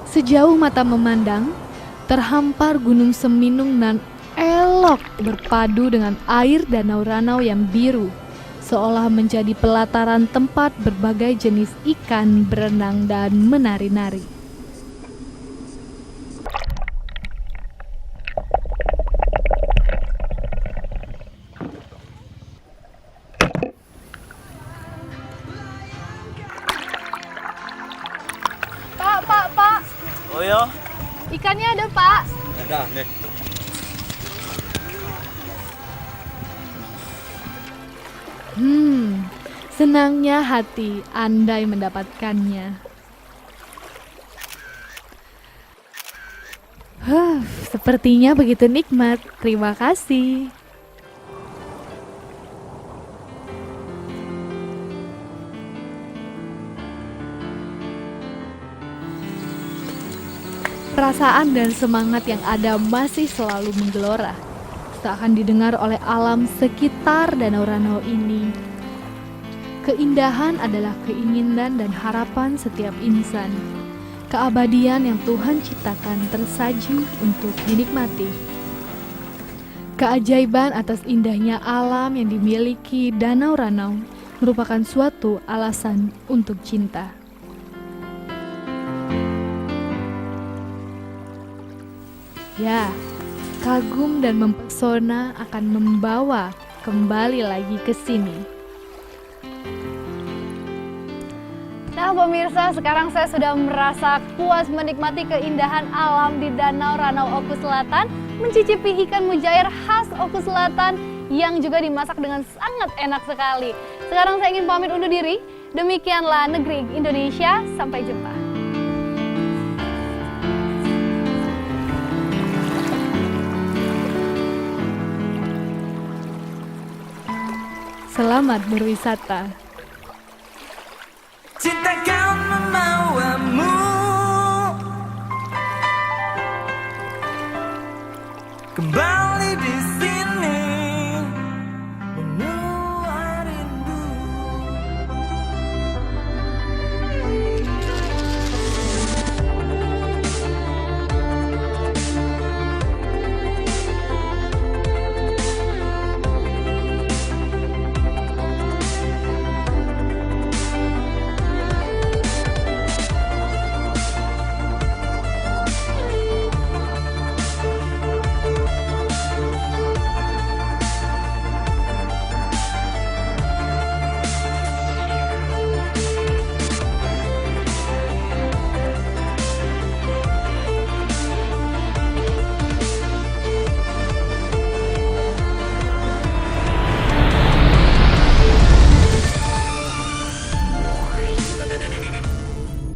Sejauh mata memandang, terhampar Gunung Seminung nan elok berpadu dengan air danau Ranau yang biru, seolah menjadi pelataran tempat berbagai jenis ikan berenang dan menari-nari. Pak, Oh ya, ikannya ada, Pak. ada nih. Senangnya hati andai mendapatkannya. Sepertinya begitu nikmat. Terima kasih. Perasaan dan semangat yang ada masih selalu menggelora, seakan didengar oleh alam sekitar Danau Ranau ini. Keindahan adalah keinginan dan harapan setiap insan. Keabadian yang Tuhan ciptakan tersaji untuk dinikmati. Keajaiban atas indahnya alam yang dimiliki Danau Ranau merupakan suatu alasan untuk cinta. Ya, kagum dan mempesona akan membawa kembali lagi ke sini. Nah pemirsa, sekarang saya sudah merasa puas menikmati keindahan alam di Danau Ranau Oku Selatan, mencicipi ikan mujair khas Oku Selatan yang juga dimasak dengan sangat enak sekali. Sekarang saya ingin pamit undur diri. Demikianlah Negeri Indonesia, sampai jumpa. Selamat berwisata. Cintakan membawamu kembali di